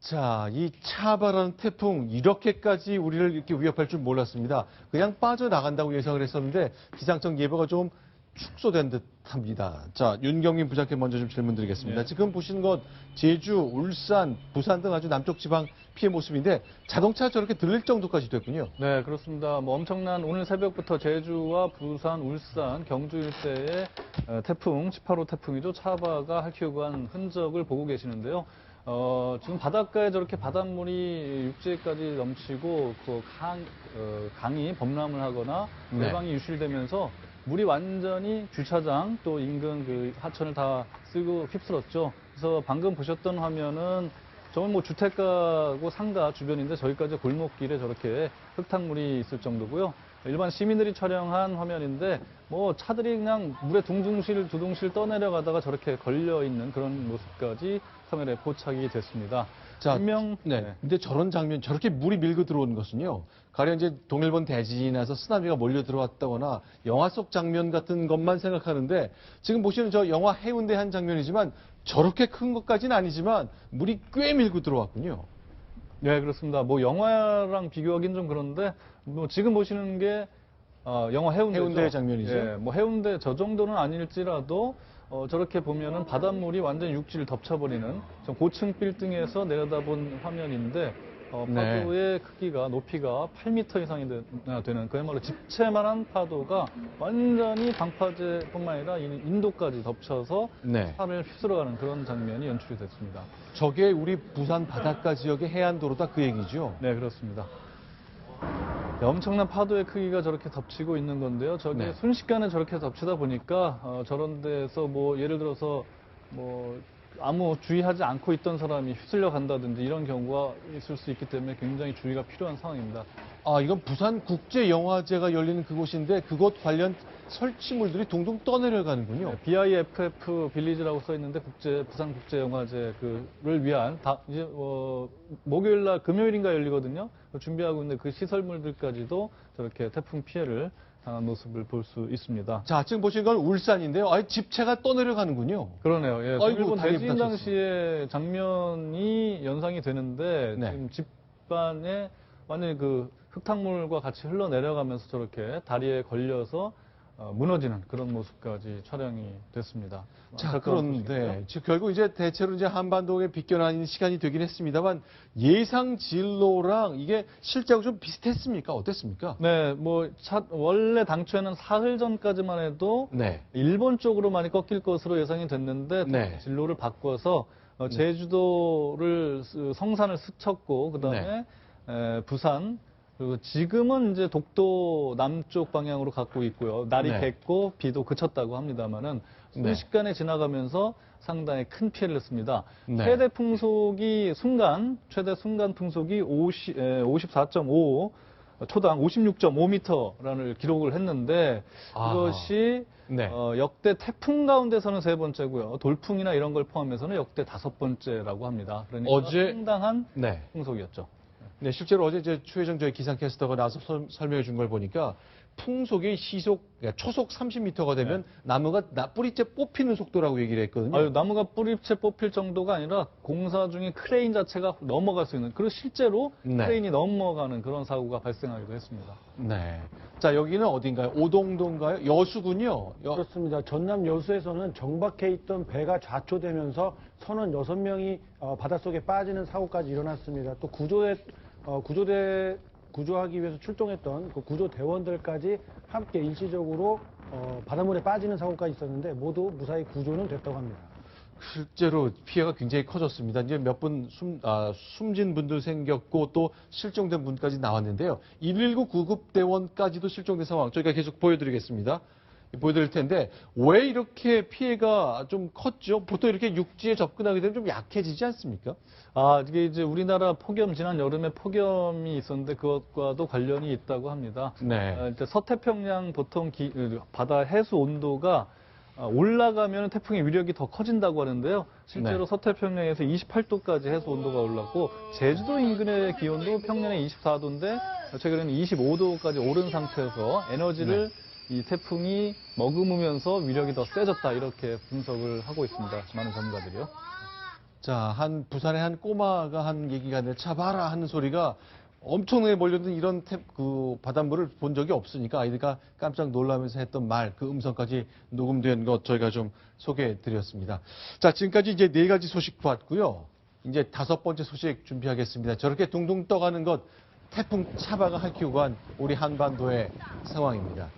자, 이 차바라는 태풍 이렇게까지 우리를 이렇게 위협할 줄 몰랐습니다. 그냥 빠져나간다고 예상을 했었는데 기상청 예보가 좀 축소된 듯합니다. 자, 윤경민 부장께 먼저 좀 질문 드리겠습니다. 네. 지금 보신 것 제주, 울산, 부산 등 아주 남쪽 지방 피해 모습인데 자동차 저렇게 들릴 정도까지 됐군요. 네, 그렇습니다. 뭐 엄청난 오늘 새벽부터 제주와 부산, 울산, 경주 일대에 태풍, 18호 태풍이죠. 차바가 핥히고 간 흔적을 보고 계시는데요. 지금 바닷가에 저렇게 바닷물이 육지에까지 넘치고 강이 범람을 하거나 네. 내방이 유실되면서 물이 완전히 주차장 또 인근 그 하천을 다 쓰고 휩쓸었죠. 그래서 방금 보셨던 화면은 정말 뭐 주택가고 상가 주변인데 저기까지 골목길에 저렇게 흙탕물이 있을 정도고요. 일반 시민들이 촬영한 화면인데 뭐 차들이 그냥 물에 둥둥실 두둥실 떠내려가다가 저렇게 걸려 있는 그런 모습까지 카메라에 포착이 됐습니다. 자, 분명 네. 근데 저런 장면, 저렇게 물이 밀고 들어온 것은요. 가령 이제 동일본 대지진이 나서 쓰나미가 몰려 들어왔다거나 영화 속 장면 같은 것만 생각하는데 지금 보시는 저 영화 해운대 한 장면이지만 저렇게 큰 것까지는 아니지만 물이 꽤 밀고 들어왔군요. 네, 그렇습니다. 뭐 영화랑 비교하기는 좀 그런데 뭐 지금 보시는 게 영화 해운대죠. 해운대 장면이죠. 예, 뭐 해운대 저 정도는 아닐지라도 저렇게 보면은 바닷물이 완전 육지를 덮쳐버리는 좀 고층 빌딩에서 내려다본 화면인데 네. 파도의 크기가 높이가 8m 이상이 되는 그야말로 집채만한 파도가 완전히 방파제뿐만 아니라 인도까지 덮쳐서 네. 차를 휩쓸어가는 그런 장면이 연출이 됐습니다. 저게 우리 부산 바닷가 지역의 해안도로다 그 얘기죠. 네, 그렇습니다. 네, 엄청난 파도의 크기가 저렇게 덮치고 있는 건데요. 저게 네. 순식간에 저렇게 덮치다 보니까 저런 데서 뭐 예를 들어서 뭐 아무 주의하지 않고 있던 사람이 휩쓸려 간다든지 이런 경우가 있을 수 있기 때문에 굉장히 주의가 필요한 상황입니다. 아, 이건 부산 국제영화제가 열리는 그곳인데 그곳 관련 설치물들이 동동 떠내려가는군요. 네, BIFF 빌리지라고 써 있는데 부산 국제영화제를 위한 이제 목요일 날 금요일인가 열리거든요. 준비하고 있는데 그 시설물들까지도 저렇게 태풍 피해를 당한 모습을 볼 수 있습니다. 자, 지금 보시는 건 울산인데요. 아예 집채가 떠내려가는군요. 그러네요. 예, 아이고, 일본 다리 대지진 부딪혔어. 당시의 장면이 연상이 되는데 네. 지금 집반에 완전히 그 흙탕물과 같이 흘러내려가면서 저렇게 다리에 걸려서 무너지는 그런 모습까지 촬영이 됐습니다. 자, 안타까운 그런데 소식이죠. 즉 결국 이제 대체로 이제 한반도에 비껴나는 시간이 되긴 했습니다만 예상 진로랑 이게 실제하고 좀 비슷했습니까? 어땠습니까? 네, 뭐 원래 당초에는 사흘 전까지만 해도 네. 일본 쪽으로 많이 꺾일 것으로 예상이 됐는데 네. 진로를 바꿔서 제주도를 성산을 스쳤고 그다음에 부산 그리고 지금은 이제 독도 남쪽 방향으로 갖고 있고요. 날이 네. 갰고 비도 그쳤다고 합니다만은 순식간에 지나가면서 상당히 큰 피해를 했습니다. 네. 최대 순간 풍속이 54.5 초당 56.5m라는 기록을 했는데 이것이 네. 역대 태풍 가운데서는 세 번째고요. 돌풍이나 이런 걸 포함해서는 역대 다섯 번째라고 합니다. 그러니까 어제- 상당한 네. 풍속이었죠. 네, 실제로 어제 이제 추혜정 저희 기상캐스터가 나와서 설명해 준 걸 보니까 풍속이 초속 30m가 되면 나무가 뿌리째 뽑히는 속도라고 얘기를 했거든요. 나무가 뿌리채 뽑힐 정도가 아니라 공사 중에 크레인 자체가 넘어갈 수 있는, 그리고 실제로 네. 크레인이 넘어가는 그런 사고가 발생하기도 했습니다. 네. 자, 여기는 어딘가요? 오동도인가요? 여수군요. 그렇습니다. 전남 여수에서는 정박해 있던 배가 좌초되면서 선원 6명이 바닷속에 빠지는 사고까지 일어났습니다. 또 구조하기 위해서 출동했던 그 구조대원들까지 함께 일시적으로 바닷물에 빠지는 사고까지 있었는데 모두 무사히 구조는 됐다고 합니다. 실제로 피해가 굉장히 커졌습니다. 이제 몇 분 숨진 분도 생겼고 또 실종된 분까지 나왔는데요. 119 구급대원까지도 실종된 상황 저희가 계속 보여드리겠습니다. 보여드릴 텐데 왜 이렇게 피해가 좀 컸죠? 보통 이렇게 육지에 접근하게 되면 좀 약해지지 않습니까? 이게 이제 우리나라 지난 여름에 폭염이 있었는데 그것과도 관련이 있다고 합니다. 네. 이제 서태평양 보통 바다 해수 온도가 올라가면 태풍의 위력이 더 커진다고 하는데요. 실제로 네. 서태평양에서 28도까지 해수 온도가 올랐고 제주도 인근의 기온도 평년에 24도인데 최근에는 25도까지 오른 상태에서 에너지를 이 태풍이 머금으면서 위력이 더 세졌다 이렇게 분석을 하고 있습니다. 많은 전문가들이요. 자, 부산의 한 꼬마가 한 얘기가 있는데, 차 봐라 하는 소리가 엄청나게 몰려든 이런 바닷물을 본 적이 없으니까 아이들과 깜짝 놀라면서 했던 말, 그 음성까지 녹음된 것 저희가 좀 소개해 드렸습니다. 자, 지금까지 이제 4가지 소식 봤고요. 이제 5번째 소식 준비하겠습니다. 저렇게 둥둥 떠가는 것, 태풍 차바가 핥히고 간 우리 한반도의 상황입니다.